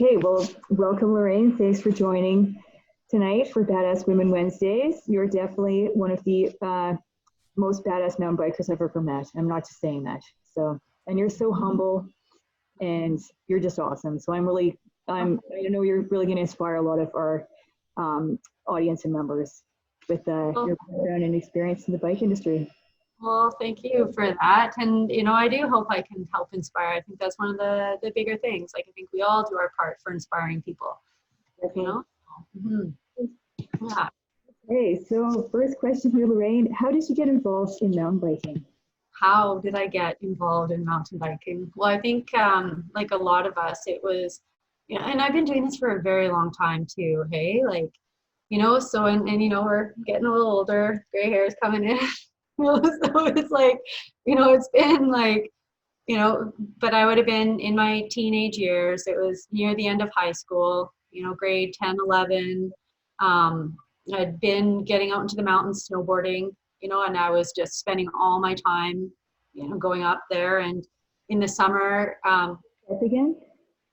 Okay, well, welcome, Lorraine. Thanks for joining tonight for Badass Women Wednesdays. You're definitely one of the most badass mountain bikers I've ever met. I'm not just saying that. So, and you're so humble and you're just awesome. So I know you're really going to inspire a lot of our audience and members with Well, your background and experience in the bike industry. well, thank you for that. And, I do hope I can help inspire. I think that's one of the bigger things. Like, I think we all do our part for inspiring people, you Definitely. know? Mhm. Yeah. Okay, so first question here, Lorraine. How did you get involved in mountain biking? How did I get involved in mountain biking? Well, I think, like a lot of us, it was, and I've been doing this for a very long time too. Hey, like, so, and, we're getting a little older, gray hair is coming in. So it's like, it's been like, but I would have been in my teenage years. It was near the end of high school, grade 10, 11. Um, I'd been getting out into the mountains snowboarding, and I was just spending all my time, going up there. And in the summer, Yes, again?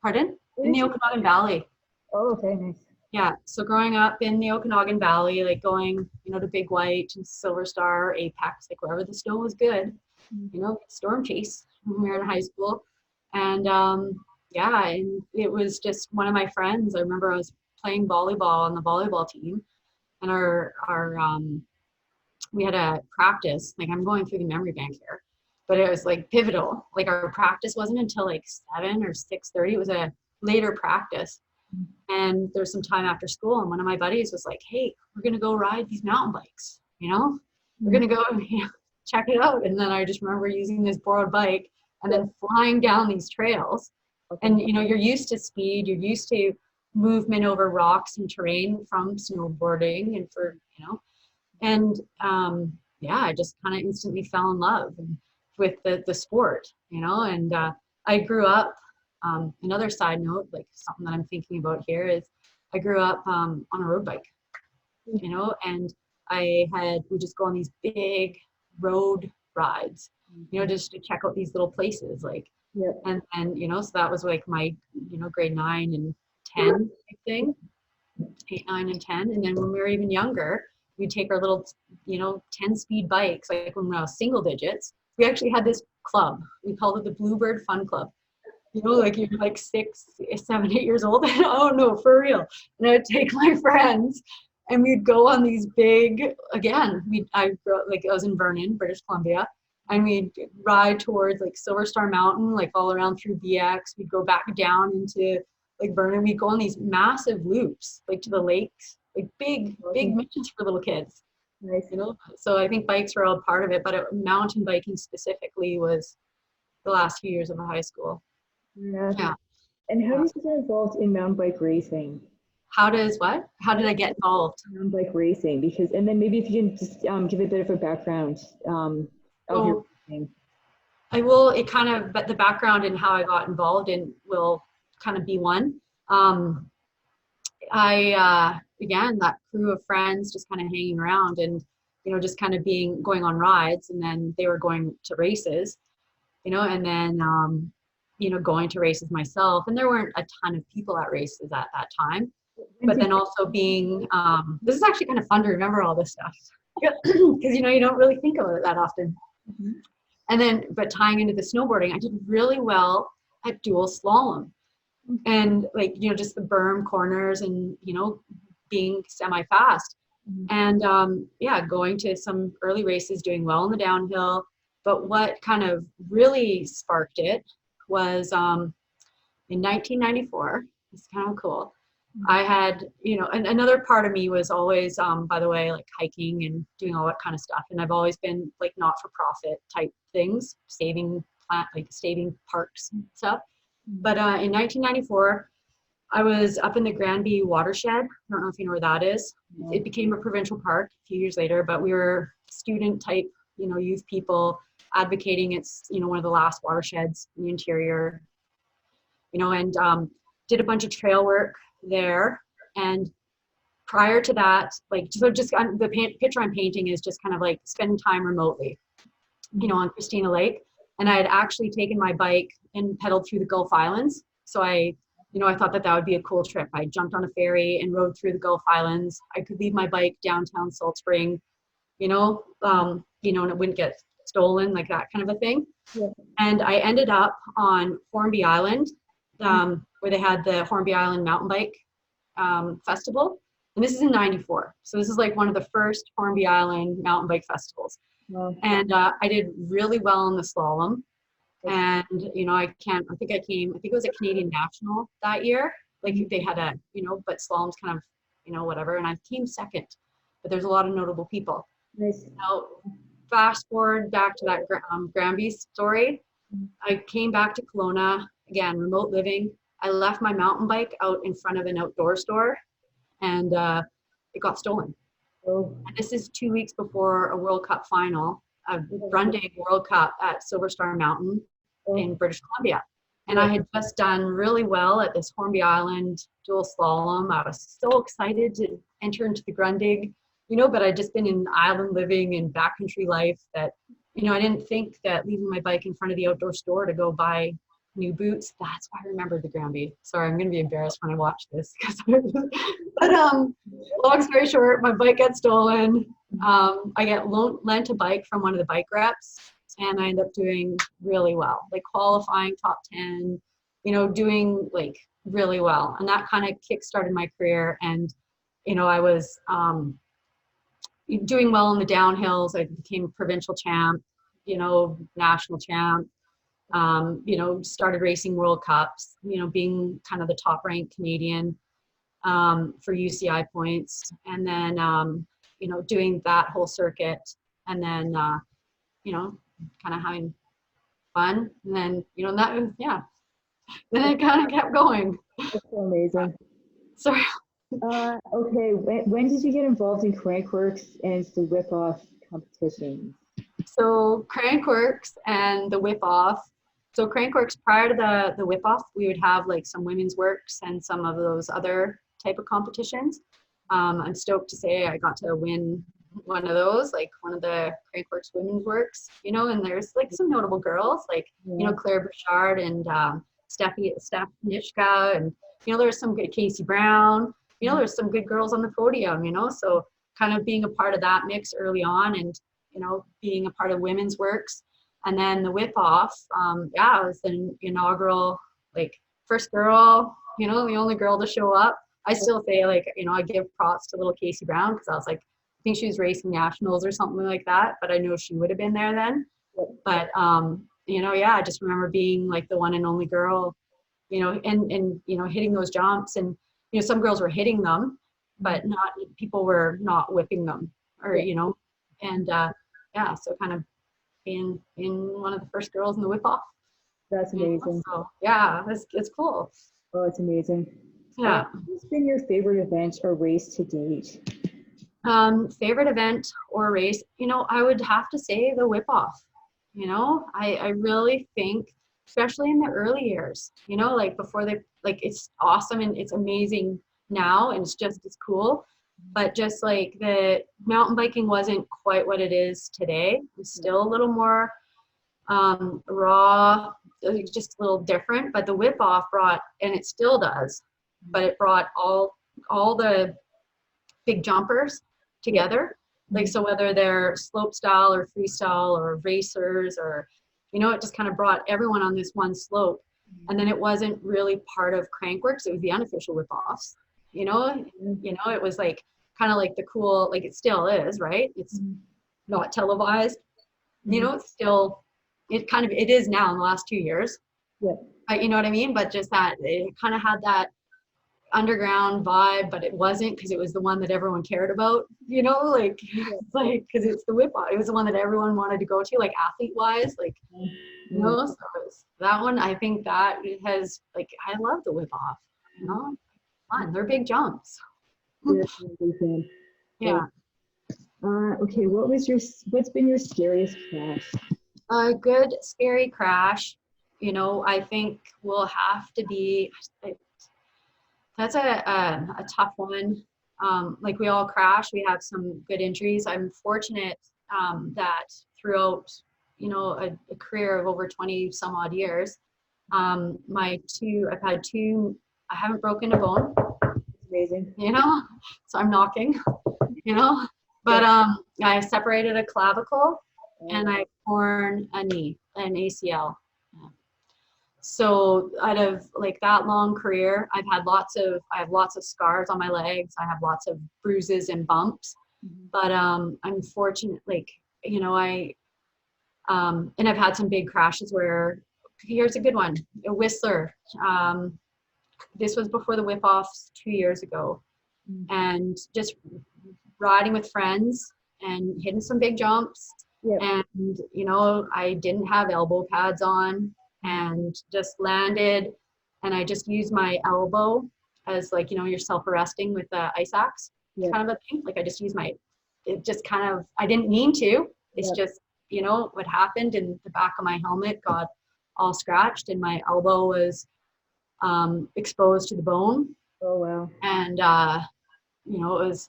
pardon? Where In did the you? Okanagan Valley. Oh, okay, nice. Yeah. So growing up in the Okanagan Valley, like going, to Big White and Silver Star, Apex, like wherever the snow was good, storm chase when we were in high school. And yeah, and it was just one of my friends. I remember I was playing volleyball on the volleyball team, and our we had a practice. Like I'm going through the memory bank here, but it was like pivotal. Like our practice wasn't until like 7 or 6:30. It was a later practice, and there's some time after school. And one of my buddies was like, "Hey, we're gonna go ride these mountain bikes. We're gonna go check it out." And then I just remember using this borrowed bike and then flying down these trails. Okay. And you're used to speed, you're used to movement over rocks and terrain from snowboarding, and and yeah, I just kind of instantly fell in love with the sport, and I grew up. Another side note, like something that I'm thinking about here is I grew up on a road bike, and we just go on these big road rides, just to check out these little places, like, Yeah. and so that was like my, grade 9 and 10 type thing, 8, 9, and 10. And then when we were even younger, we'd take our little, 10-speed bikes, like when we were single digits. We actually had this club. We called it the Bluebird Fun Club. Like you're like 6, 7, 8 years old. Oh no, for real. And I would take my friends and we'd go on these big, again, I grew up, like I was in Vernon, British Columbia, and we'd ride towards like Silver Star Mountain, like all around through BX. We'd go back down into like Vernon. We'd go on these massive loops, like to the lakes, like big missions for little kids, Nice. So I think bikes were all part of it, but mountain biking specifically was the last few years of high school. Yeah. Yeah. And how Yeah. did you get involved in mountain bike racing? How did I get involved? Mountain bike racing, because, and then maybe if you can just give a bit of a background of your So racing. I will, it kind of, but the background and how I got involved in will kind of be one. Um, again, that crew of friends just kind of hanging around and, just kind of going on rides, and then they were going to races, and then, going to races myself. And there weren't a ton of people at races at that time. But then also being, this is actually kind of fun to remember all this stuff because, you don't really think about it that often. Mhm. And then, but tying into the snowboarding, I did really well at dual slalom, and like, just the berm corners and, being semi-fast. Mhm. And yeah, going to some early races, doing well in the downhill. But what kind of really sparked it was in 1994. It's kind of cool. I had, and another part of me was always, by the way, like hiking and doing all that kind of stuff. And I've always been like not-for-profit type things, saving parks and stuff. But in 1994, I was up in the Granby watershed. I don't know if you know where that is. It became a provincial park a few years later, but we were student type, youth people advocating. It's, one of the last watersheds in the interior, and did a bunch of trail work there. And prior to that, like, so just the picture I'm painting is just kind of like spending time remotely, on Christina Lake. And I had actually taken my bike and pedaled through the Gulf Islands. So I, I thought that would be a cool trip. I jumped on a ferry and rode through the Gulf Islands. I could leave my bike downtown Salt Spring, and it wouldn't get stolen, like that kind of a thing. Yeah. And I ended up on Hornby Island, where they had the Hornby Island mountain bike festival. And this is in 94. So this is like one of the first Hornby Island mountain bike festivals. Wow. And I did really well in the slalom. And, I think it was a Canadian national that year. Like they had but slalom's kind of, whatever. And I came second, but there's a lot of notable people. Nice. Now, fast forward back to that Granby story. I came back to Kelowna, again, remote living. I left my mountain bike out in front of an outdoor store, and it got stolen. Oh. And this is 2 weeks before a World Cup final, a Grundig World Cup at Silver Star Mountain in British Columbia. And I had just done really well at this Hornby Island dual slalom. I was so excited to enter into the Grundig, but I'd just been in island living and backcountry life that, I didn't think that leaving my bike in front of the outdoor store to go buy new boots, that's why I remember the Granby. Sorry, I'm going to be embarrassed when I watch this. But long story short, my bike gets stolen. I get lent a bike from one of the bike reps, and I end up doing really well, like qualifying top 10, doing like really well. And that kind of kick-started my career. And, I was doing well in the downhills. I became provincial champ, national champ. Started racing World Cups, being kind of the top ranked Canadian for UCI points, and then, doing that whole circuit, and then, kind of having fun, and then, then it kind of kept going. That's so amazing. Sorry. Okay, when did you get involved in Crankworx and the whip-off competitions? So Crankworx and the whip-off. So Crankworx, prior to the whip-off, we would have like some women's works and some of those other type of competitions. I'm stoked to say I got to win one of those, like one of the Crankworx women's works, and there's like some notable girls, like, Claire Bouchard and Steph Nishka, and, there's some good Casey Brown, there's some good girls on the podium, so kind of being a part of that mix early on, and, being a part of women's works. And then the whip off, I was the inaugural, like, first girl, the only girl to show up. I still say, like, I give props to little Casey Brown, because I was like, I think she was racing nationals or something like that, but I know she would have been there then. But, I just remember being like the one and only girl, and hitting those jumps, and, some girls were hitting them, but people were not whipping them, or, and, so kind of being one of the first girls in the whip off. That's amazing. So it's cool. Oh, it's amazing. Yeah. What's been your favorite event or race to date? Favorite event or race, I would have to say the whip off. I really think, especially in the early years, like before it's awesome and it's amazing now, and it's just as cool. But just like the mountain biking wasn't quite what it is today. It was still a little more raw, just a little different. But the whip off brought, and it still does, but it brought all the big jumpers together. Like, so whether they're slope style or freestyle or racers, or, it just kind of brought everyone on this one slope. And then it wasn't really part of Crankworx. It was the unofficial whip offs. It was like kind of like the cool, like it still is, right? It's not televised, it's still, it is now in the last 2 years. Yeah. But you know what I mean? But just that it kind of had that underground vibe, but it wasn't, because it was the one that everyone cared about, like, it's like, because it's the whip off. It was the one that everyone wanted to go to, like athlete wise, like, so it was that one. I think that it has, like, I love the whip off, fun. They're big jumps. Yeah. Okay, what's been your scariest crash? A good scary crash, I think will have to be, that's a tough one. Like, we all crash, we have some good injuries. I'm fortunate that throughout, a career of over 20 some odd years, I've had two I haven't broken a bone, Amazing. you know, so I'm knocking, you know, but I separated a clavicle and I torn a knee, an ACL. So out of like that long career, I have lots of scars on my legs. I have lots of bruises and bumps, but I'm fortunate, like, you know, and I've had some big crashes where, here's a good one, a Whistler. This was before the whip-offs 2 years ago, and just riding with friends and hitting some big jumps. Yep. And, you know, I didn't have elbow pads on and just landed, and I just used my elbow as, like, you know, you're self-arresting with the ice axe. Yep. Kind of a thing. Like I just used it just kind of, I didn't mean to. It's yep. just, you know, what happened, and the back of my helmet got all scratched and my elbow was exposed to the bone. Oh, wow. And, you know, it was,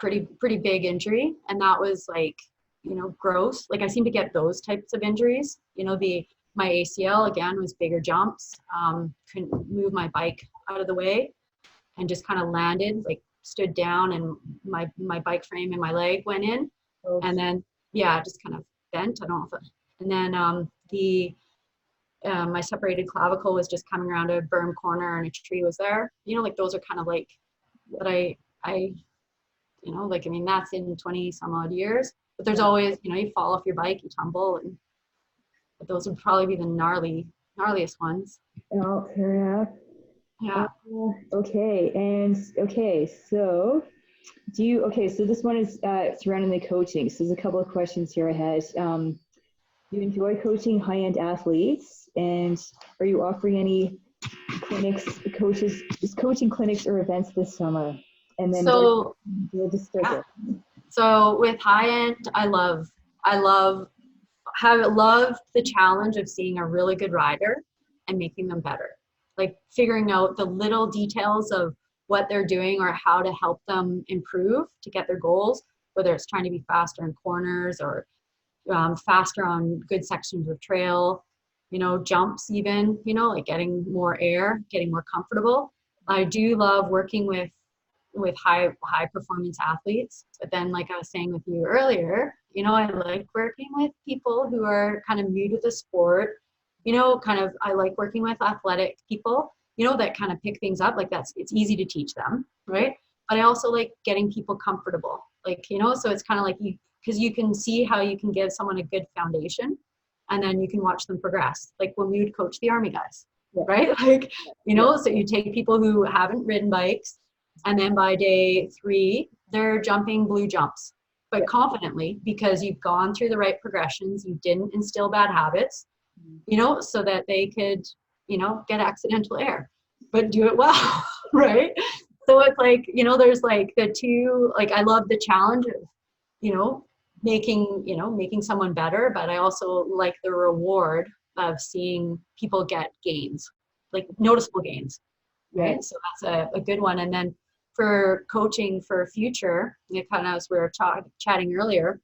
pretty big injury. And that was like, you know, gross. Like I seem to get those types of injuries, you know, my ACL again was bigger jumps. Couldn't move my bike out of the way and just kind of landed, like stood down, and my bike frame and my leg went in. Oh. And then, just kind of bent. I don't know if and then my separated clavicle was just coming around a berm corner and a tree was there. You know, like those are kind of like what I you know, like, I mean, that's in 20 some odd years, but there's always, you know, you fall off your bike, you tumble, but those would probably be the gnarliest ones. Oh, fair enough. Yeah. So so this one is surrounding the coaching. So there's a couple of questions here I had. Do you enjoy coaching high-end athletes, and are you offering any coaching clinics or events this summer? And then so with high-end, I love the challenge of seeing a really good rider and making them better, like figuring out the little details of what they're doing or how to help them improve to get their goals, whether it's trying to be faster in corners or faster on good sections of trail, you know, jumps even, you know, like getting more air, getting more comfortable. I do love working with high performance athletes, but then, like I was saying with you earlier, you know, I like working with people who are kind of new to the sport, you know, I like working with athletic people, you know, that kind of pick things up, like it's easy to teach them, right? But I also like getting people comfortable, like, you know, so it's kind of like because you can see how you can give someone a good foundation, and then you can watch them progress, like when we would coach the Army guys, right? Like, you know, so you take people who haven't ridden bikes, and then by day 3, they're jumping blue jumps, but confidently, because you've gone through the right progressions, you didn't instill bad habits, you know, so that they could, you know, get accidental air, but do it well, right? So it's like, you know, there's like the two, like I love the challenge of, you know, making someone better, but I also like the reward of seeing people get gains, like noticeable gains, right? So that's a good one. And then for coaching for future, kind of as we were chatting earlier,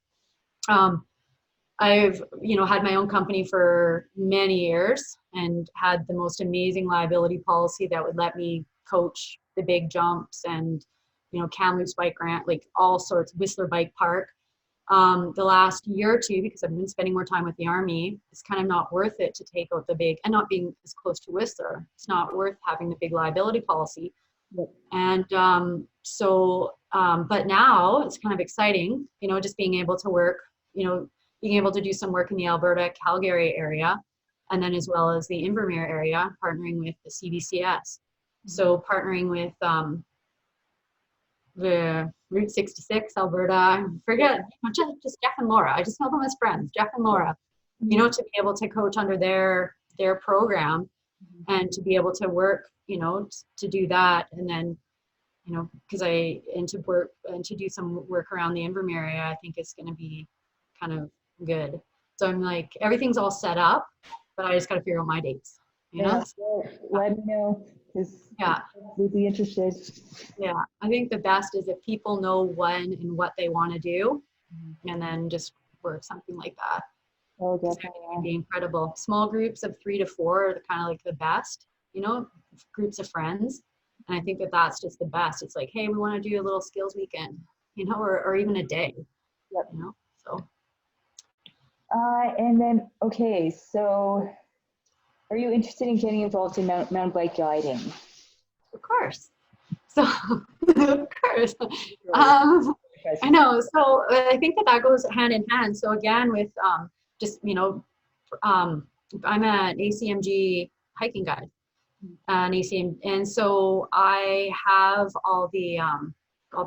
I've, you know, had my own company for many years and had the most amazing liability policy that would let me coach the big jumps and, you know, Kamloops Bike Grant, like all sorts, Whistler Bike Park. The last year or two, because I've been spending more time with the Army, it's kind of not worth it to take out the big, and not being as close to Whistler, it's not worth having the big liability policy. And but now it's kind of exciting, you know, just being able to work, you know, being able to do some work in the Alberta, Calgary area, and then as well as the Invermere area, partnering with the CBCS. So partnering with the Route 66, Alberta, I forget, just Jeff and Laura. I just know them as friends, Jeff and Laura, you know, to be able to coach under their program and to be able to work, you know, to do that. And then, you know, to do some work around the Invermere area, I think it's going to be kind of good. So I'm like, everything's all set up, but I just got to figure out my dates, you know? Let me know. We'd be interested. Yeah, I think the best is if people know when and what they want to do, and then just work something like that. Oh, definitely. It would be incredible. Small groups of 3 to 4 are kind of like the best. groups of friends. And I think that that's just the best. It's like, hey, we want to do a little skills weekend, or even a day, Yep. so. And then, okay, so are you interested in getting involved in mountain bike guiding? Of course. So, of course. I know. So I think that goes hand in hand. So again, with I'm an ACMG hiking guide, and so I have all the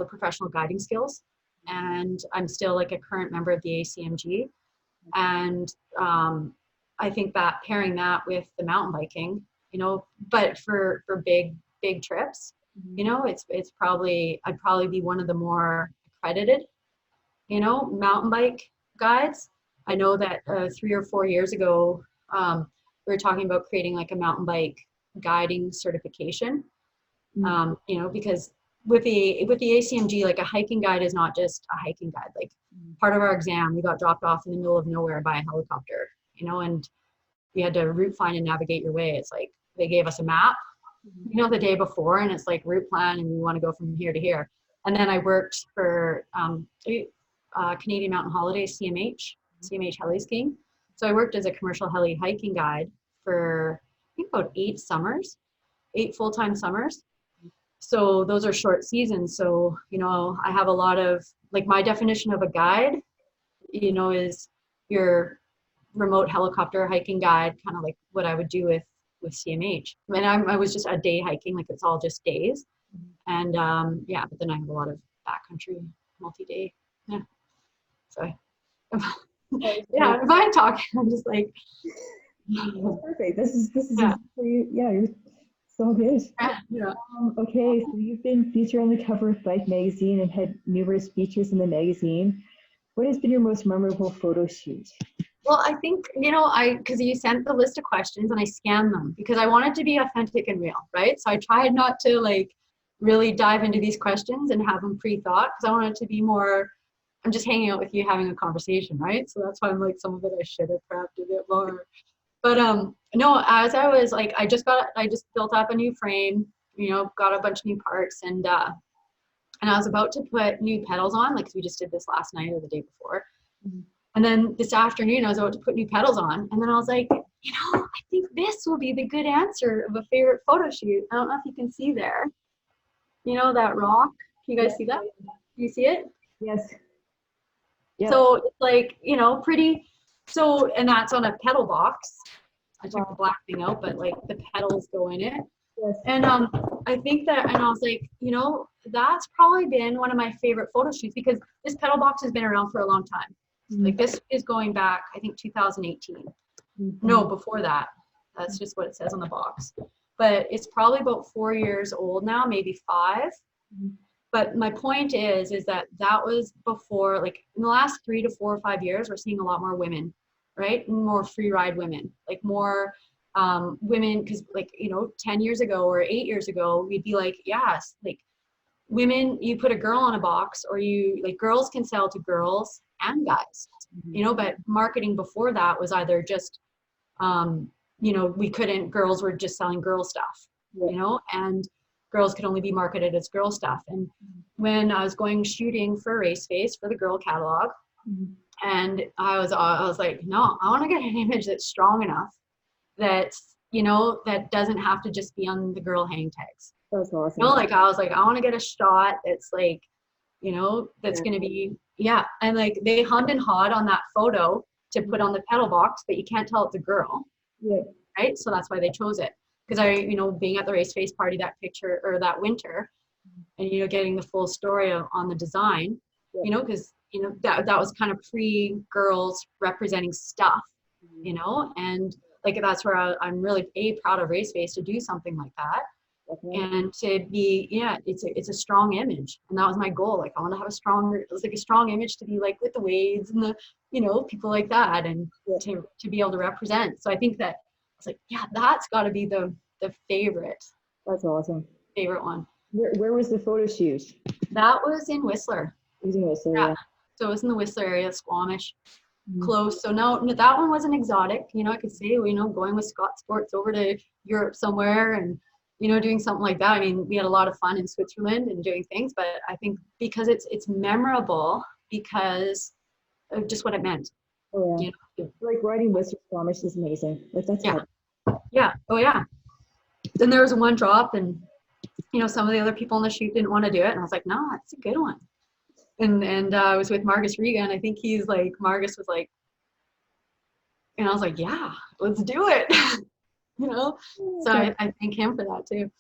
professional guiding skills, and I'm still like a current member of the ACMG, and I think that pairing that with the mountain biking, but for big trips, it's probably I'd probably be one of the more accredited, mountain bike guides. I know that 3 or 4 years ago, we were talking about creating like a mountain bike guiding certification, because with the ACMG, like a hiking guide is not just a hiking guide. Like part of our exam, we got dropped off in the middle of nowhere by a helicopter, and we had to route find and navigate your way. It's like they gave us a map, the day before, and it's like route plan, and we want to go from here to here. And then I worked for Canadian Mountain Holidays, CMH heli skiing. So I worked as a commercial heli hiking guide for I think about 8 full-time summers. So those are short seasons. So, I have a lot of, like, my definition of a guide, is your remote helicopter hiking guide, kind of like what I would do with CMH. And I was just a day hiking, like it's all just days. And but then I have a lot of backcountry multi-day. Yeah. So if I'm talking, I'm just like, that's perfect. This is yeah. You're so good. Yeah. Okay, so you've been featured on the cover of Bike magazine and had numerous features in the magazine. What has been your most memorable photo shoot? Well, I think, because you sent the list of questions and I scanned them because I wanted to be authentic and real, right? So I tried not to like really dive into these questions and have them pre-thought, because I wanted to be more, I'm just hanging out with you, having a conversation, right? So that's why I'm like, some of it I should have prepped a bit more. But no, as I was like, I just built up a new frame, got a bunch of new parts, and I was about to put new pedals on, like, 'cause we just did this last night or the day before. And then this afternoon I was about to put new pedals on, and then I was like, I think this will be the good answer of a favorite photo shoot. I don't know if you can see there, that rock. Can you guys see that? Do you see it? Yes. Yep. So it's like, pretty. So, and that's on a pedal box. I took the black thing out, but like the pedals go in it. Yes. And I think that, and I was like, that's probably been one of my favorite photo shoots, because this pedal box has been around for a long time. Like, this is going back, I think 2018. No, before that. That's just what it says on the box. But it's probably about 4 years old now, maybe 5. But my point is that was before, like, in the last 3 to 4 or 5 years, we're seeing a lot more women, right? More free ride women, like more women, because like, 10 years ago or 8 years ago, we'd be like, yes, like women, you put a girl on a box, or girls can sell to girls and guys, but marketing before that was either just, girls were just selling girl stuff, and girls could only be marketed as girl stuff. And when I was going shooting for Race Face for the girl catalog, and I was like, no, I want to get an image that's strong enough that, that doesn't have to just be on the girl hang tags. That's awesome. I was like, I want to get a shot that's like, that's going to be, and like they hummed and hawed on that photo to put on the pedal box, but you can't tell it's a girl. Yeah. Right. So that's why they chose it. Because being at the Race Face party that winter, and, getting the full story on the design, because, that was kind of pre-girls representing stuff, and like, that's where I'm really proud of Race Face to do something like that. And to be, it's a strong image. And that was my goal. Like, I want to have a strong image to be like with the Wades and the, people like that, and to be able to represent. So I think that it's like, that's got to be the favorite. That's awesome. Favorite one. Where was the photo shoot? That was in Whistler. It was in Whistler, yeah. So it was in the Whistler area, Squamish. close. So no, that one wasn't exotic. I could say, going with Scott Sports over to Europe somewhere and, doing something like that. I mean, we had a lot of fun in Switzerland and doing things, but I think because it's memorable because of just what it meant. Oh yeah. Like riding Whistler Squamish is amazing. Like that's yeah. Yeah. Oh yeah. Then there was one drop and, some of the other people in the chute didn't want to do it. And I was like, no, it's a good one. And I was with Margus Riga, and I think Margus was like, and I was like, yeah, let's do it. So I thank him for that too.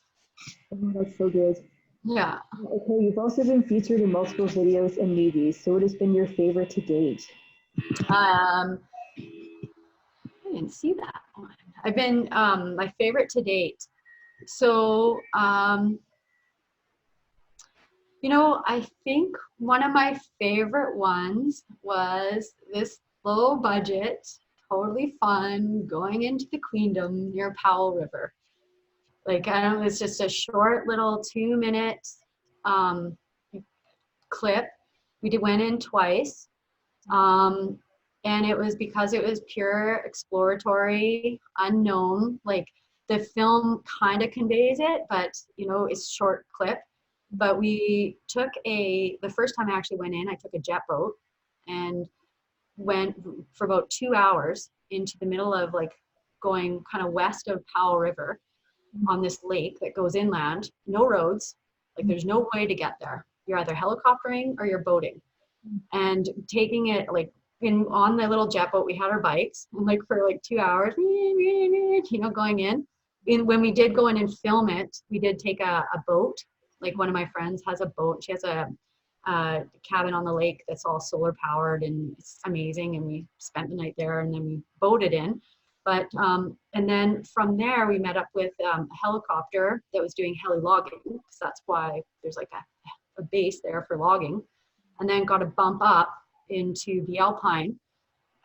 Oh, that's so good. Yeah. Okay, you've also been featured in multiple videos and movies. So what has been your favorite to date? I didn't see that one. I've been my favorite to date. So I think one of my favorite ones was this low budget, totally fun, going into the Queendom near Powell River. Like, I don't know, it's just a short little 2-minute clip. We went in twice. And it was because it was pure exploratory, unknown. Like, the film kind of conveys it, but, it's short clip. But we took the first time I actually went in, I took a jet boat and went for about 2 hours into the middle of going kind of west of Powell River on this lake that goes inland, no roads, there's no way to get there. You're either helicoptering or you're boating. And taking it on the little jet boat, we had our bikes and for 2 hours, going in. And when we did go in and film it, we did take a boat. One of my friends has a boat. She has a cabin on the lake that's all solar powered and it's amazing. And we spent the night there and then we boated in. But, and then from there we met up with a helicopter that was doing heli logging. Because that's why there's a base there for logging. And then got a bump up into the Alpine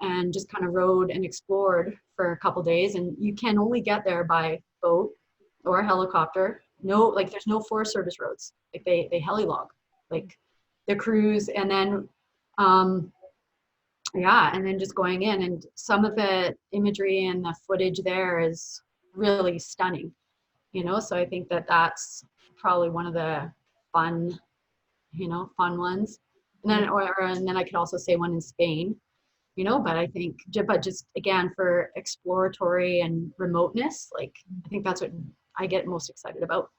and just kind of rode and explored for a couple days. And you can only get there by boat or helicopter. No, there's no Forest Service roads. They heli log, the cruise, and then and then just going in, and some of the imagery and the footage there is really stunning, so I think that's probably one of the fun ones. And then I could also say one in Spain, but I think, but just again, for exploratory and remoteness, I think that's what I get most excited about.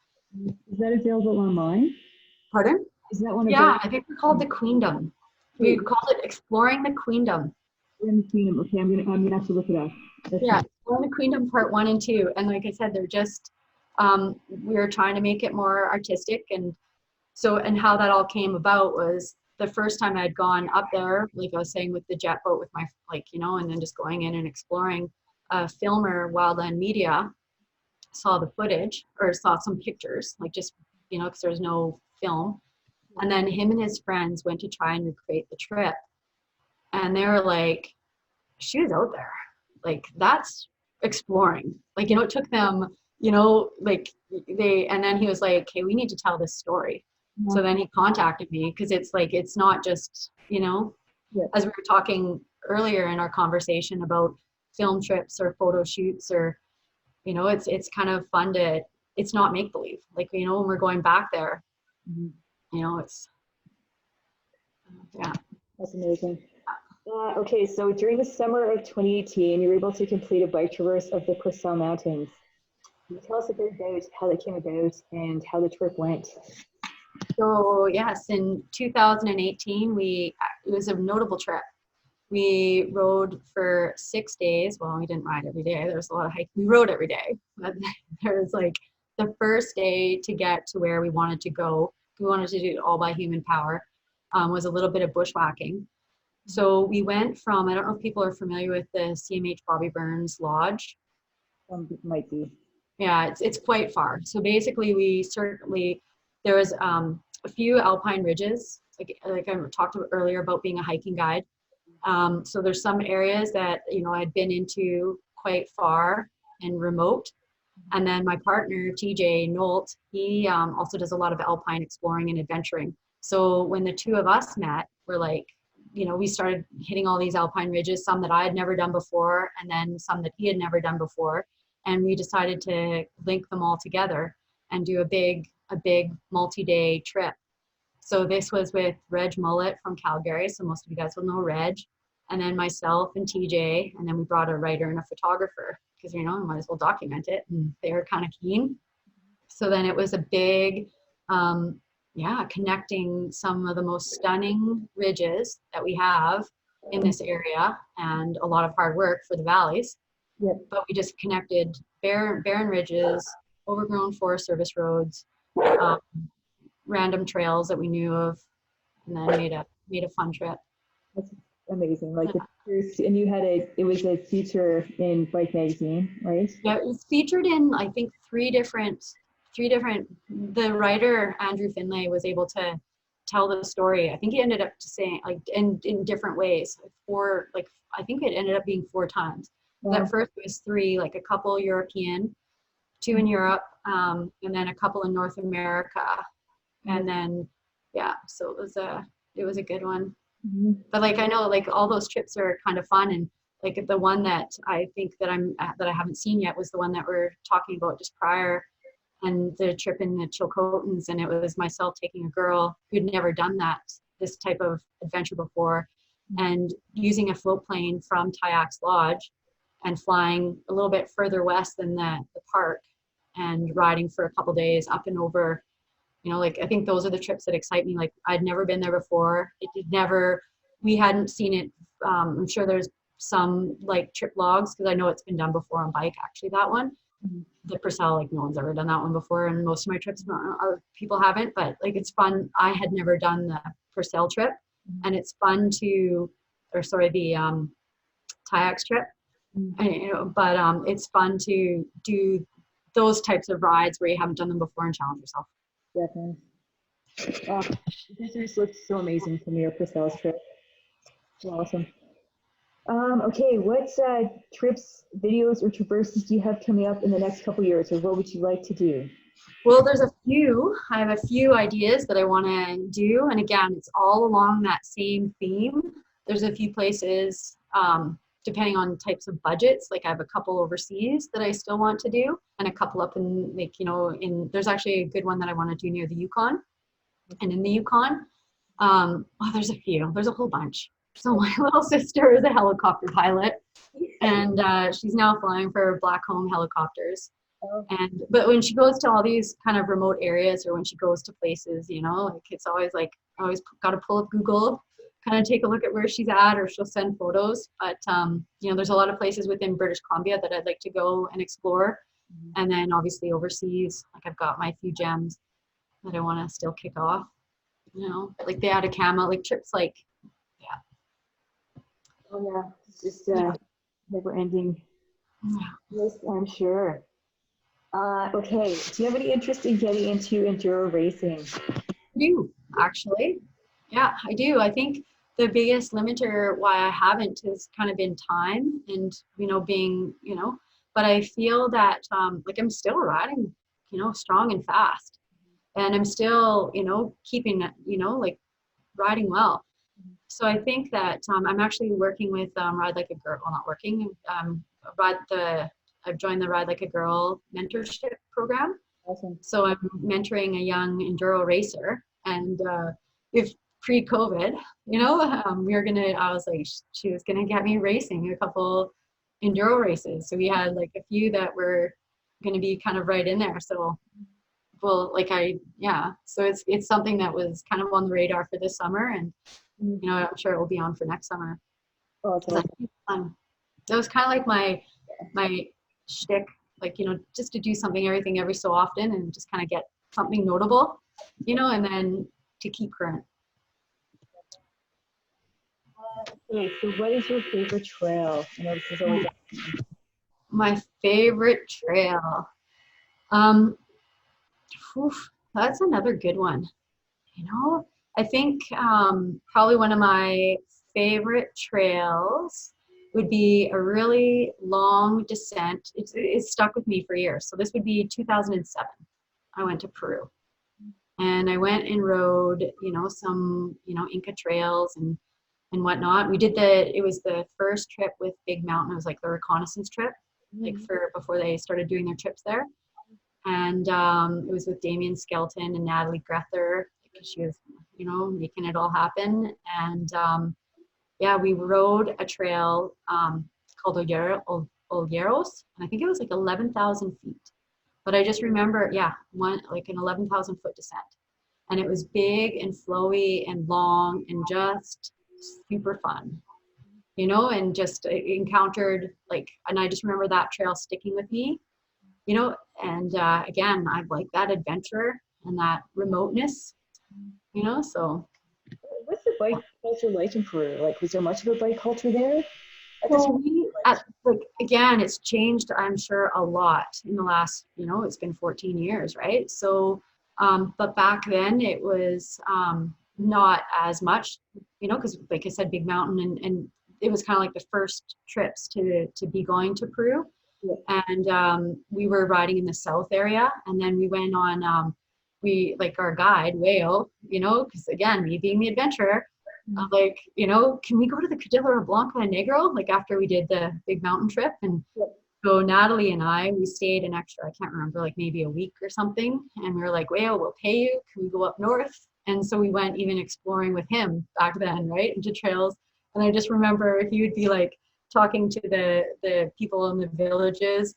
Is that available online? Pardon? Is that one? Yeah, I think we called the Queendom. We called it Exploring the Queendom. In the Queendom. Okay, I'm gonna have to look it up. Exploring the Queendom Part 1 and 2. And like I said, they're just we were trying to make it more artistic, and how that all came about was the first time I had gone up there, like I was saying, with the jet boat with my and then just going in and exploring. Filmer, Wildland Media, saw the footage or saw some pictures, just because there was no film, and then him and his friends went to try and recreate the trip, and they were like, she was out there, that's exploring, it took them, and then he was like, hey, we need to tell this story. So then he contacted me, because it's not just, as we were talking earlier in our conversation about film trips or photo shoots, or it's kind of fun to, it's not make believe, when we're going back there, it's that's amazing. Okay, so during the summer of 2018 you were able to complete a bike traverse of the Purcell Mountains. Can you tell us a bit about how that came about and how the trip went? So yes, in 2018 it was a notable trip. We rode for 6 days. Well, we didn't ride every day. There was a lot of hiking. We rode every day. But there was the first day to get to where we wanted to go. We wanted to do it all by human power. Was a little bit of bushwhacking. So we went from, I don't know if people are familiar with the CMH Bobby Burns Lodge. Might be. Yeah, it's quite far. So basically there was a few alpine ridges, like I talked about earlier about being a hiking guide. So there's some areas that, I'd been into quite far and remote. And then my partner, TJ Nolt, he also does a lot of alpine exploring and adventuring. So when the two of us met, we're like, we started hitting all these alpine ridges, some that I had never done before, and then some that he had never done before. And we decided to link them all together and do a big multi-day trip. So this was with Reg Mullet from Calgary. So most of you guys will know Reg. And then myself and TJ. And then we brought a writer and a photographer because, I might as well document it. And they were kind of keen. So then it was a big, connecting some of the most stunning ridges that we have in this area, and a lot of hard work for the valleys. Yep. But we just connected barren ridges, overgrown Forest Service roads, random trails that we knew of, and then made a fun trip. That's amazing. Like and you had it was a feature in Bike Magazine, right? Yeah, it was featured in, I think, three different, the writer, Andrew Finlay, was able to tell the story. I think he ended up saying, like, in different ways, I think it ended up being 4 times. Wow. At first it was 3, like a couple European, 2 in Europe, and then a couple in North America. And then, so it was a good one. Mm-hmm. But like, I know, like, all those trips are kind of fun. And like the one that I think that I haven't seen yet was the one that we're talking about just prior, and the trip in the Chilcotins. And it was myself taking a girl who'd never done this type of adventure before, and using a float plane from Tyax Lodge and flying a little bit further west than the park, and riding for a couple days up and over. Like, I think those are the trips that excite me. Like, I'd never been there before. We hadn't seen it. I'm sure there's some like trip logs, because I know it's been done before on bike, actually, that one. Mm-hmm. The Purcell, like, no one's ever done that one before, and most of my trips, other people haven't, but like, it's fun. I had never done the Purcell trip, and it's fun the Tyax trip. And, but it's fun to do those types of rides where you haven't done them before and challenge yourself. Definitely. Oh, this just looks so amazing from your Purcell's trip. So awesome. Okay, what trips, videos, or traverses do you have coming up in the next couple years, or what would you like to do? Well, there's a few. I have a few ideas that I want to do, and again, it's all along that same theme. There's a few places, depending on types of budgets. Like, I have a couple overseas that I still want to do, and a couple up in, like, there's actually a good one that I want to do near the Yukon. And in the Yukon, there's a few. There's a whole bunch. So my little sister is a helicopter pilot, and she's now flying for Blackcomb Helicopters. But when she goes to all these kind of remote areas, or when she goes to places, like, it's always like, I always got to pull up Google, kind of take a look at where she's at, or she'll send photos. But there's a lot of places within British Columbia that I'd like to go and explore. Mm-hmm. And then obviously overseas, like, I've got my few gems that I want to still kick off, like the Atacama, like trips, like, Oh yeah, it's just never ending list, I'm sure. Okay, do you have any interest in getting into enduro racing? I do, actually. Yeah, I do. I think the biggest limiter why I haven't has kind of been time, and being, but I feel that like, I'm still riding, strong and fast, and I'm still, keeping, like, riding well. So I think that I'm actually working with Ride Like a Girl. Well, not working. I've joined the Ride Like a Girl mentorship program. Awesome. So I'm mentoring a young enduro racer, and if pre-COVID, I was like, she was gonna get me racing a couple enduro races. So we had like a few that were gonna be kind of right in there. So, well, like, so it's something that was kind of on the radar for this summer, and I'm sure it will be on for next summer. Oh, that's awesome. That was kind of like my shtick, like, just to do everything every so often, and just kind of get something notable, and then to keep current. Okay, so what is your favorite trail? This is always my favorite trail. That's another good one. I think probably one of my favorite trails would be a really long descent. It's stuck with me for years. So this would be 2007. I went to Peru, and I went and rode, some, Inca trails, and and whatnot. It was the first trip with Big Mountain. It was like the reconnaissance trip, like before they started doing their trips there. And it was with Damien Skelton and Natalie Grether, because she was, making it all happen. And yeah, we rode a trail called Olleros, and I think it was like 11,000 feet. But I just remember, yeah, like an 11,000 foot descent. And it was big and flowy and long and just super fun, and just encountered and I just remember that trail sticking with me, and again, I like that adventure and that remoteness, so. What's the bike culture like in Peru? Like, was there much of a bike culture there? So again, it's changed, I'm sure, a lot in the last, it's been 14 years, right? So, but back then it was not as much, because like I said, Big Mountain, and it was kind of like the first trips to be going to Peru. Yeah. And we were riding in the south area, and then we went on, we like our guide, Whale, because again, me being the adventurer, like, can we go to the Cordillera Blanca and Negro, like after we did the Big Mountain trip? And so Natalie and I, we stayed an extra, I can't remember, like maybe a week or something. And we were like, Whale, we'll pay you. Can we go up north? And so we went even exploring with him back then, right, into trails. And I just remember he would be like talking to the people in the villages,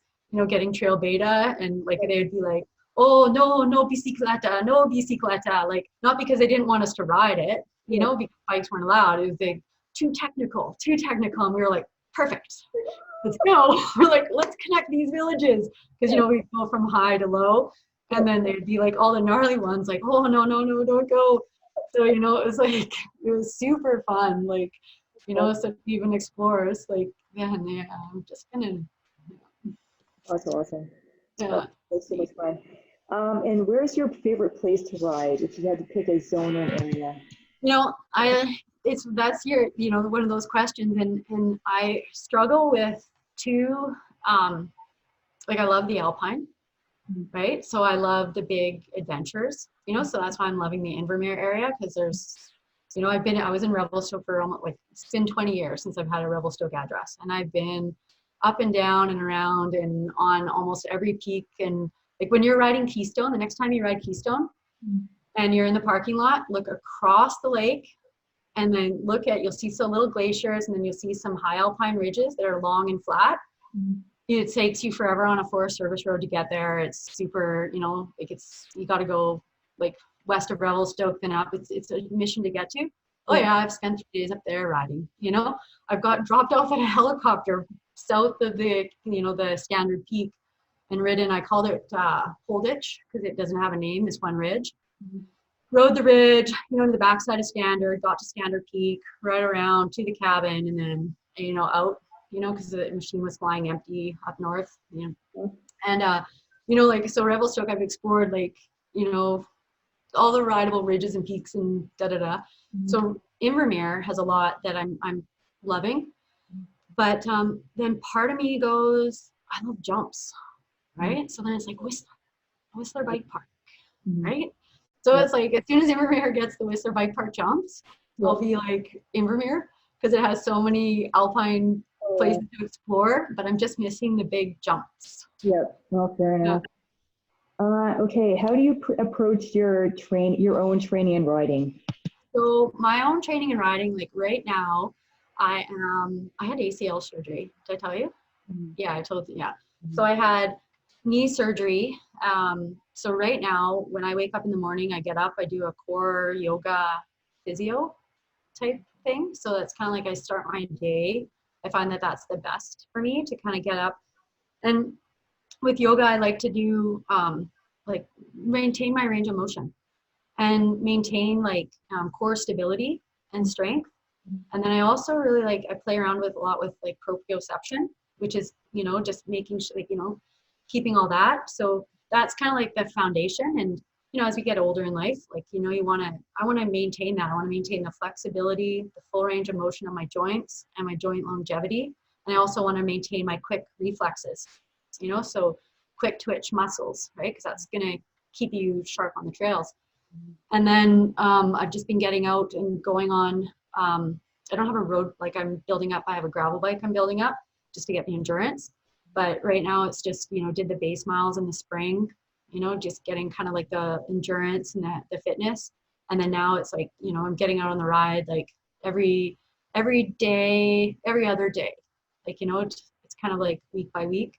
getting trail beta, and like they would be like, oh, no bicicleta, no bicicleta, like not because they didn't want us to ride it, because bikes weren't allowed. It was like too technical. And we were like, perfect, let's go. We're like, let's connect these villages, because we go from high to low, and then they'd be like all the gnarly ones like, oh no, don't go. So it was like, it was super fun, like, so even explorers, like, man, yeah, I'm just gonna. That's awesome. Yeah, that's so much fun. And where's your favorite place to ride if you had to pick a zone or area? That's your, one of those questions, and I struggle with two, like I love the Alpine, right? So I love the big adventures, so that's why I'm loving the Invermere area, because there's, I was in Revelstoke for almost, like, it's been 20 years since I've had a Revelstoke address, and I've been up and down and around and on almost every peak. And like when you're riding Keystone, the next time you ride Keystone and you're in the parking lot, look across the lake, and then you'll see some little glaciers, and then you'll see some high alpine ridges that are long and flat. It takes you forever on a Forest Service road to get there. It's super, you got to go like west of Revelstoke, then up. It's a mission to get to. Oh yeah, I've spent 3 days up there riding. I've got dropped off in a helicopter south of the, the Standard Peak, and ridden. I called it Holditch because it doesn't have a name. This one ridge. Rode the ridge, to the backside of Standard, got to Standard Peak, right around to the cabin, and then out, because the machine was flying empty up north. And so Revelstoke, I've explored like, all the rideable ridges and peaks and So Invermere has a lot that I'm loving. But then part of me goes, I love jumps, right? So then it's like Whistler Bike Park, right? So it's like, as soon as Invermere gets the Whistler Bike Park jumps, I'll be like, Invermere, because it has so many alpine places to explore, but I'm just missing the big jumps. Yep, well, fair enough. Okay, how do you approach your own training and riding? So my own training and riding, like right now, I had ACL surgery. Did I tell you? Yeah, I told you. Yeah. So I had knee surgery. So right now, when I wake up in the morning, I get up, I do a core yoga physio type thing. So that's kind of like I start my day. I find that that's the best for me to kind of get up. And with yoga, I like to do like maintain my range of motion and maintain like core stability and strength. And then I also really I play around with a lot with like proprioception, which is, just making sure, like, keeping all that. So that's kind of like the foundation. And, as we get older in life, like, I want to maintain that. I want to maintain the flexibility, the full range of motion of my joints and my joint longevity. And I also want to maintain my quick reflexes, so quick twitch muscles, right? Because that's going to keep you sharp on the trails. And then I've just been getting out and going on I don't have a road, like I'm building up, I have a gravel bike I'm building up just to get the endurance. But right now it's just, did the base miles in the spring, just getting kind of like the endurance and the fitness. And then now it's like, I'm getting out on the ride like every day, every other day. Like, it's kind of like week by week,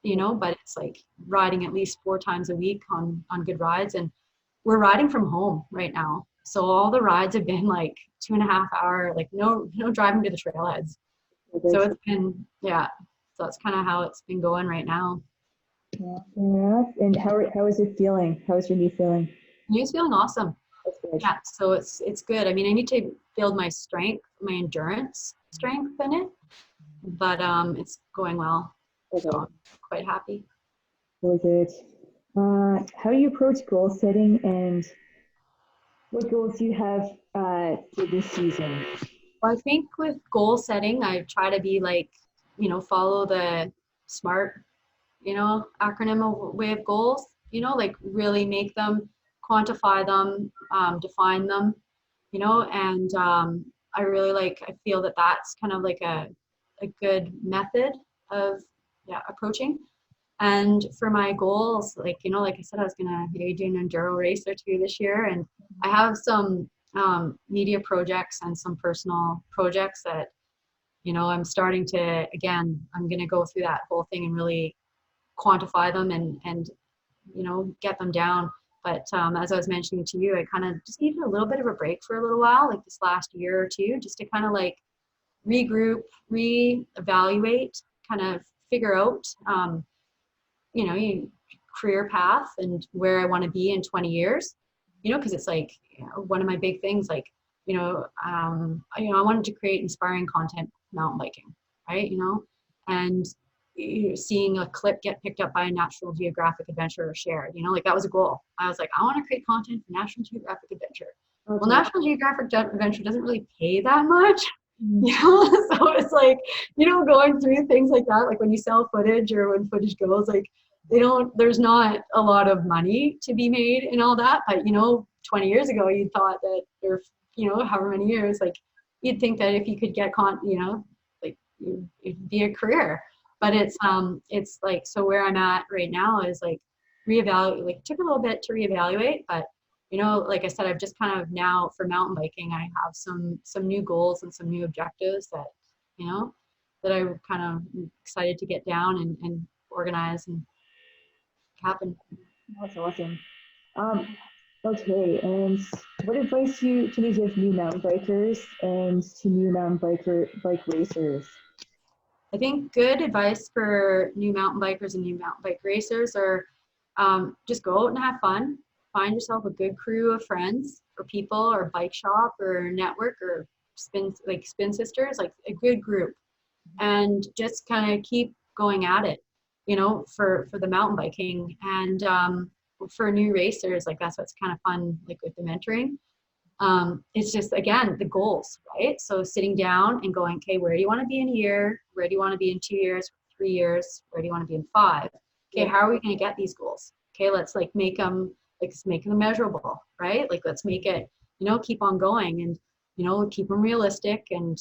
but it's like riding at least 4 times a week on good rides. And we're riding from home right now. So all the rides have been like 2.5 hour, like no driving to the trailheads. So it's been, yeah. So that's kind of how it's been going right now. Yeah. And how is it feeling? How is your knee feeling? Knee's feeling awesome. That's good. Yeah, so it's good. I mean, I need to build my strength, my endurance strength in it, but it's going well. Okay. So I'm quite happy. Very good. How do you approach goal setting, and what goals do you have for this season? Well, I think with goal setting, I try to be like, follow the SMART, acronym of way of goals, like really make them, quantify them, define them, and I really I feel that that's kind of like a good method of approaching. And for my goals, like I said, I was gonna maybe do an enduro race or two this year, and I have some media projects and some personal projects that I'm starting to, again, I'm gonna go through that whole thing and really quantify them and get them down. But as I was mentioning to you, I kind of just needed a little bit of a break for a little while, like this last year or two, just to kind of like regroup, reevaluate, kind of figure out, career path and where I want to be in 20 years, because it's like, one of my big things, like, I wanted to create inspiring content mountain biking, right? And seeing a clip get picked up by a National Geographic Adventure or shared, like that was a goal. I was like, I want to create content for National Geographic Adventure. Okay. Well, National Geographic Adventure doesn't really pay that much, so it's like, going through things like that, like when you sell footage or when footage goes, like there's not a lot of money to be made and all that, but 20 years ago you thought that, or however many years, like you'd think that if you could get like it'd be a career. But it's like, so where I'm at right now is like reevaluate, like it took a little bit to reevaluate, but like I said, I've just kind of now for mountain biking, I have some new goals and some new objectives that, that I'm kind of excited to get down and organize and happen. That's awesome. Okay, and what advice can you give new mountain bikers and to new mountain bike racers? I think good advice for new mountain bikers and new mountain bike racers are just go out and have fun. Find yourself a good crew of friends or people or bike shop or network or spin sisters, like a good group, and just kind of keep going at it, for the mountain biking. And for new racers, like that's what's kind of fun, like with the mentoring. It's just, again, the goals, right? So sitting down and going, okay, where do you want to be in a year? Where do you want to be in 2 years, 3 years? Where do you want to be in 5? Okay, how are we going to get these goals? Okay, let's make them measurable, right? Like, let's make it, keep on going and, keep them realistic and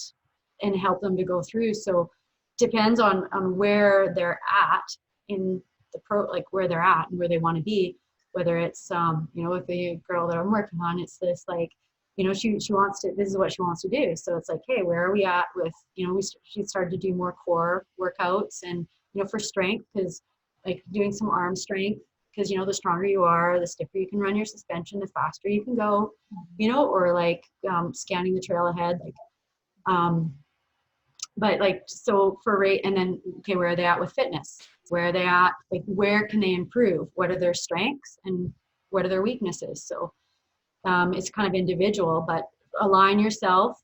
help them to go through. So depends on where they're at in the like where they're at and where they want to be. Whether it's, with the girl that I'm working on, it's this like, she wants to, this is what she wants to do. So it's like, hey, where are we at with, she started to do more core workouts and, for strength, because like doing some arm strength, because, the stronger you are, the stiffer you can run your suspension, the faster you can go, or like scanning the trail ahead, like, but like, so for rate, and then, okay, where are they at with fitness? Where are they at? Like, where can they improve? What are their strengths and what are their weaknesses? So it's kind of individual, but align yourself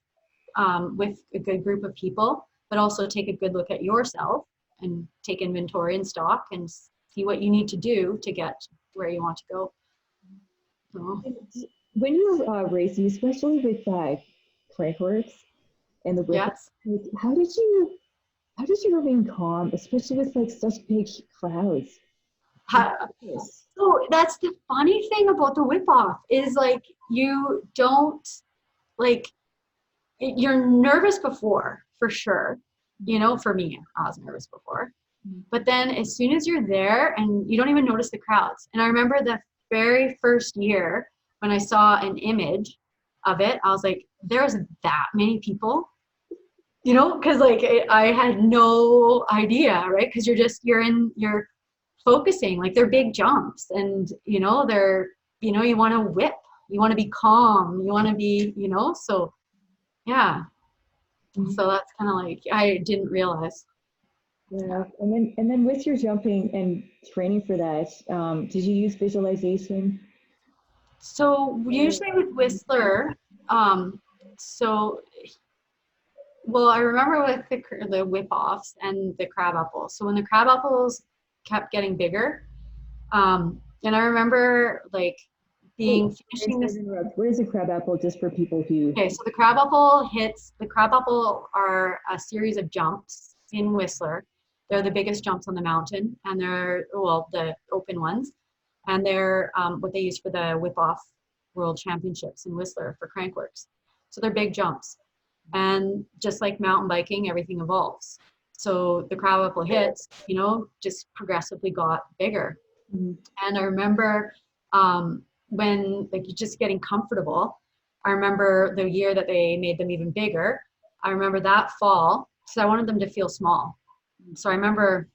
with a good group of people, but also take a good look at yourself and take inventory and stock and see what you need to do to get where you want to go. So. When you're racing, especially with Crankworx and the whip, Yes. how did you remain calm, especially with like such big crowds? So that's the funny thing about the whip off is like you don't like you're nervous before, for sure. You know, for me, I was nervous before. But then as soon as you're there and you don't even notice the crowds. And I remember the very first year when I saw an image of it, I was like, there's that many people, you know, because like I had no idea, right? Because you're focusing, like they're big jumps and, you know, you want to whip, you want to be calm, you want to be, you know, so yeah. So that's kind of like, I didn't realize. Yeah, and then with your jumping and training for that, did you use visualization? So usually with Whistler, um, so well, I remember with the whip offs and the crab apples. So when the crab apples kept getting bigger, and I remember like Oh, finishing this. what is a crab apple, just for people who? Okay, so the crab apple are a series of jumps in Whistler. They're the biggest jumps on the mountain, and they're, well, the open ones, and they're what they use for the whip off world championships in Whistler for Crankworx. So they're big jumps. And just like mountain biking, everything evolves. So the crab apple hits, you know, just progressively got bigger. Mhm. And I remember when like just getting comfortable. I remember the year that they made them even bigger. I remember that fall, so I wanted them to feel small. So I remember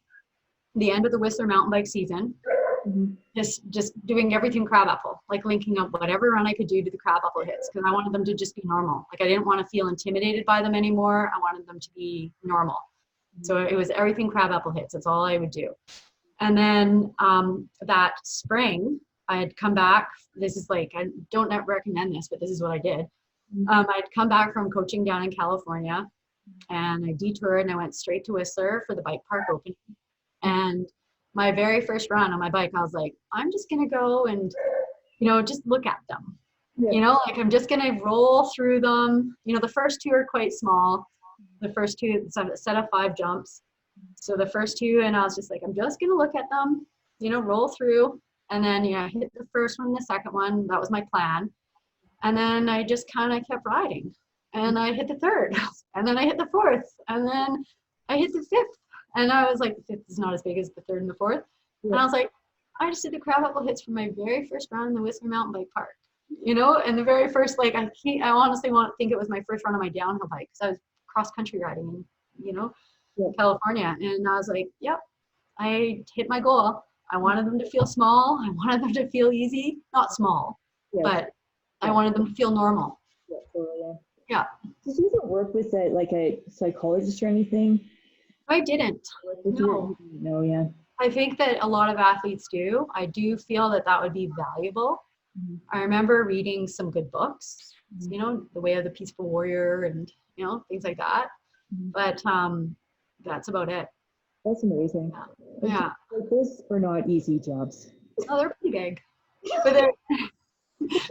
the end of the Whistler mountain bike season, Mhm. just doing everything crab apple, like linking up whatever run I could do to the crab apple hits, because I wanted them to just be normal. Like I didn't want to feel intimidated by them anymore. I wanted them to be normal. So it was everything crab apple hits. That's all I would do. And then that spring, I had come back. This is like, I don't recommend this, but this is what I did. I'd come back from coaching down in California, and I detoured and I went straight to Whistler for the bike park opening. And my very first run on my bike, I was like, I'm just going to go and, you know, just look at them. Yeah. You know, like I'm just going to roll through them. You know, the first two are quite small. The first two, it's a set of 5 jumps. So the first two, and I was just like, I'm just going to look at them, you know, roll through. And then, yeah, I hit the first one, the second one. That was my plan. And then I just kind of kept riding. And I hit the third. And then I hit the fourth. And then I hit the fifth. And I was like, the fifth is not as big as the third and the fourth. Yeah. And I was like, I just did the crab apple hits for my very first run in the Whistler Mountain Bike Park. You know, and the very first, like, I honestly think it was my first run on my downhill bike, because I was cross country riding in, you know, Yeah. California. And I was like, yep, I hit my goal. I wanted them to feel small. I wanted them to feel easy, not small, Yes. but I wanted them to feel normal. Yeah, totally, Yeah. Did you ever work with a psychologist or anything? I didn't. No. No, yeah. I think that a lot of athletes do. I do feel that that would be valuable. I remember reading some good books, you know, The Way of the Peaceful Warrior and, you know, things like that. But that's about it. That's amazing. Yeah. Like, those are not easy jobs. Oh, they're pretty big. But they're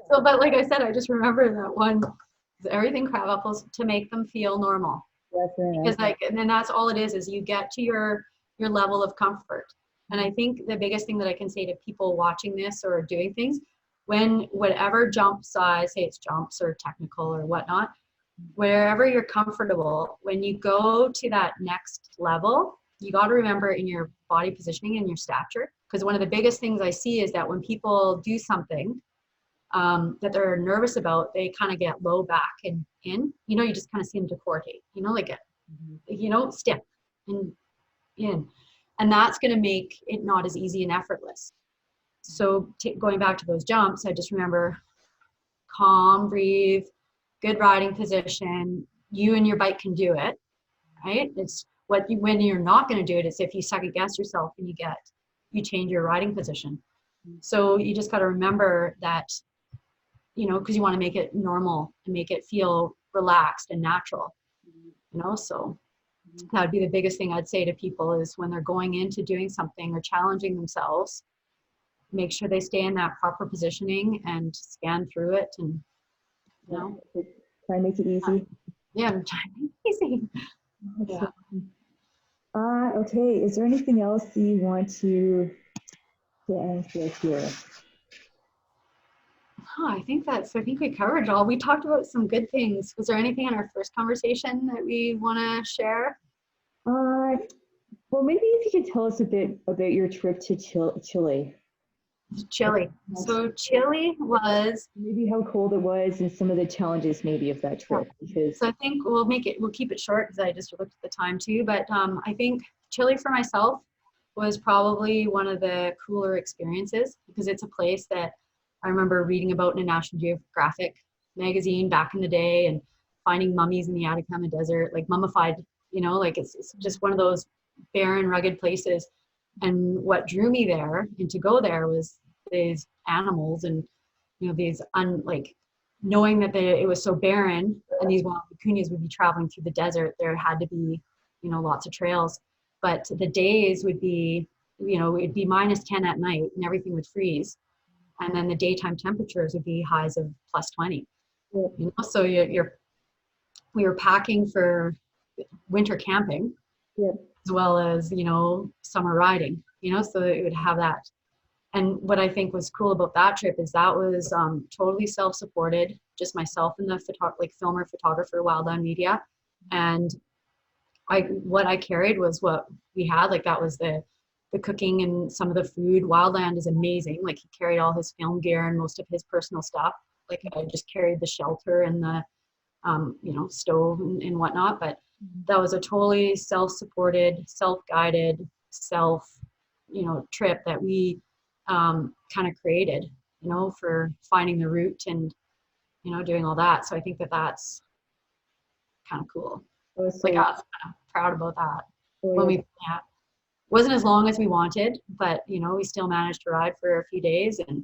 so, but like I said, I just remember that one, everything crab apples, to make them feel normal. Yeah, fair enough. Because like, and then that's all it is you get to your level of comfort. And I think the biggest thing that I can say to people watching this or doing things, when whatever jump size, say it's jumps or technical or whatnot, wherever you're comfortable, when you go to that next level, you got to remember in your body positioning and your stature. Because one of the biggest things I see is that when people do something that they're nervous about, they kind of get low back and in, you know, you just kind of see them decorticate, you know, like you know, stiff and in. And that's going to make it not as easy and effortless. So going back to those jumps, I just remember calm, breathe, good riding position. You and your bike can do it, right? It's when you're not going to do it, it's if you second guess yourself and you change your riding position. So you just got to remember that, you know, because you want to make it normal and make it feel relaxed and natural, you know, so that would be the biggest thing I'd say to people is when they're going into doing something or challenging themselves, make sure they stay in that proper positioning and scan through it and, you know. Try and make it easy. Yeah, I'm trying to make it easy. Yeah. Okay, is there anything else you want to answer here? I think we covered it all. We talked about some good things. Was there anything in our first conversation that we want to share? Uh, well, maybe if you could tell us a bit about your trip to Chile. Chile. So Chile was, Maybe how cold it was and some of the challenges maybe of that yeah. trip. Because So I think we'll keep it short because I just looked at the time too. But I think Chile for myself was probably one of the cooler experiences because it's a place that I remember reading about in a National Geographic magazine back in the day and finding mummies in the Atacama Desert, like mummified, like it's just one of those barren, rugged places. And what drew me there and to go there was these animals and, these like knowing that it was so barren and these wild vicuñas would be traveling through the desert, there had to be, lots of trails. But the days would be, it'd be -10 at night and everything would freeze. And then the daytime temperatures would be highs of +20. So we were packing for winter camping yeah, as well as, summer riding, so it would have that. And what I think was cool about that trip is that was totally self-supported, just myself and the filmer, photographer, Wildland Media. And what I carried was what we had, like that was the cooking and some of the food. Wildland is amazing. Like he carried all his film gear and most of his personal stuff. Like I just carried the shelter and the, stove and whatnot. But that was a totally self-supported, self-guided, trip that we kind of created, for finding the route and, doing all that. So I think that that's kind of cool. I was Like so, I was kind of proud about that. so Yeah, wasn't as long as we wanted, but we still managed to ride for a few days and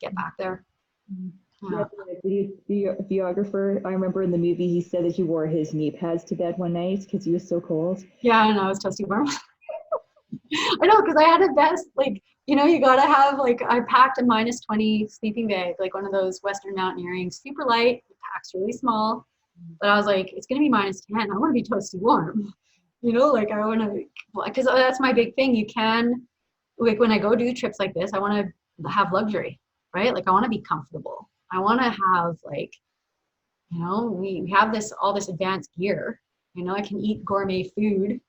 get back there. yeah, the videographer, I remember in the movie, he said that he wore his knee pads to bed one night because he was so cold. Yeah, I know, it was toasty warm. I know, because I had a vest, like, you gotta have, like, I packed a -20 sleeping bag, like one of those Western mountaineering, super light, the pack's really small, but I was like, it's gonna be -10, I wanna be toasty warm, like I wanna, because that's my big thing, you can, like when I go do trips like this, I wanna have luxury, right? Like I wanna be comfortable. I wanna have like, we have all this advanced gear, I can eat gourmet food,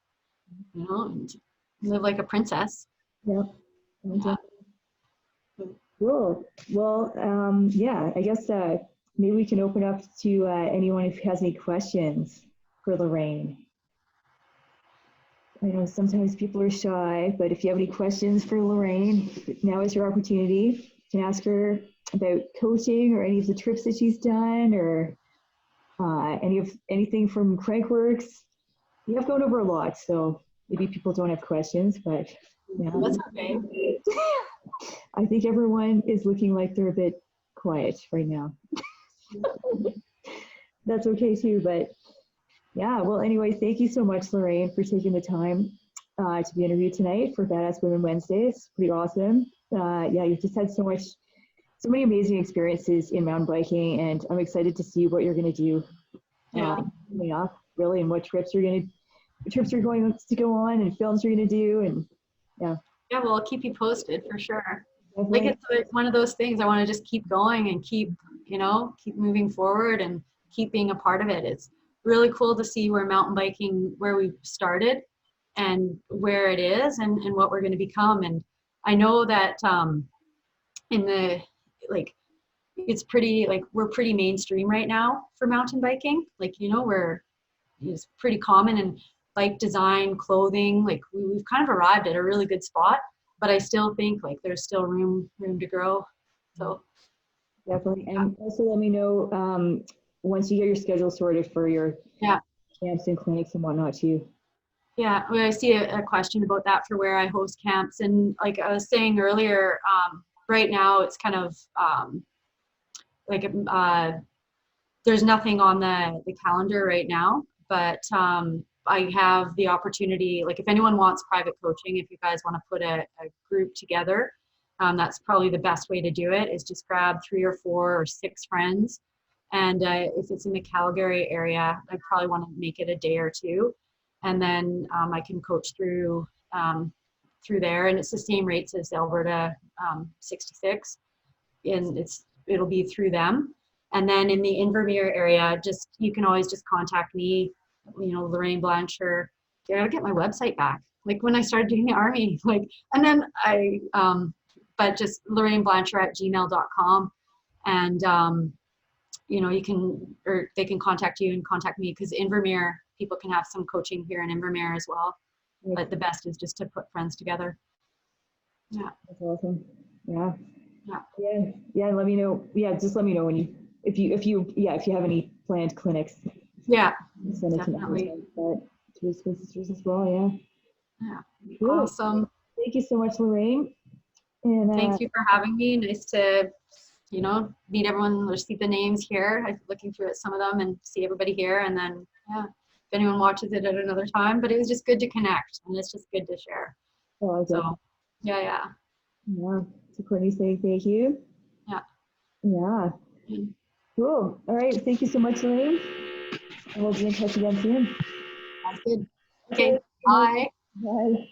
and live like a princess. Yeah. Yeah. Cool. Well, yeah, I guess maybe we can open up to anyone who has any questions for Lorraine. I know sometimes people are shy, but if you have any questions for Lorraine, now is your opportunity. You can ask her about coaching or any of the trips that she's done or anything from Crankworx. You have gone over a lot, so maybe people don't have questions, but yeah. That's okay. I think everyone is looking like they're a bit quiet right now. That's okay too, but yeah, well, anyway, thank you so much, Lorraine, for taking the time to be interviewed tonight for Badass Women Wednesdays. Pretty awesome. Yeah, you've just had so many amazing experiences in mountain biking, and I'm excited to see what you're going to do coming up, really, and what trips you're going to go on and films you're going to do, and yeah. Yeah, well, I'll keep you posted for sure. Definitely. Like it's one of those things I want to just keep going and keep moving forward and keep being a part of it. It's really cool to see where mountain biking, where we started and where it is and what we're going to become. And I know that in the, like, it's pretty, like, we're pretty mainstream right now for mountain biking. Like, it's pretty common in bike design, clothing, like we've kind of arrived at a really good spot, but I still think like there's still room to grow. So definitely. And also let me know once you get your schedule sorted for your camps and clinics and whatnot too. Yeah, I see a question about that for where I host camps. And like I was saying earlier, right now it's kind of there's nothing on the calendar right now, but I have the opportunity, like if anyone wants private coaching, if you guys want to put a group together, that's probably the best way to do it is just grab 3 or 4 or 6 friends. And if it's in the Calgary area, I probably want to make it a day or 2. And then I can coach through there. And it's the same rates as Alberta 66. And it's it'll be through them. And then in the Invermere area, you can always just contact me, Lorraine Blancher. I gotta get my website back. Like when I started doing the Army, and then but just LorraineBlancher@gmail.com. And, you can, or they can contact you and contact me, because Invermere, people can have some coaching here in Invermere as well. But the best is just to put friends together. Yeah. That's awesome. Yeah. Yeah. Yeah. Yeah. Let me know. Yeah. Just let me know if you have any planned clinics. Yeah. Send it Definitely. to your sisters as well. Yeah. Yeah. Cool. Awesome. Thank you so much, Lorraine. And thank you for having me. Nice to, meet everyone or see the names here. I'm looking through at some of them and see everybody here. And then, yeah, if anyone watches it at another time, but it was just good to connect, and it's just good to share. So, yeah. Yeah. So Courtney saying thank you. Yeah. Yeah. Cool. All right. Thank you so much, Lorraine. And we'll be in touch again soon. That's good. Okay. Bye. Bye.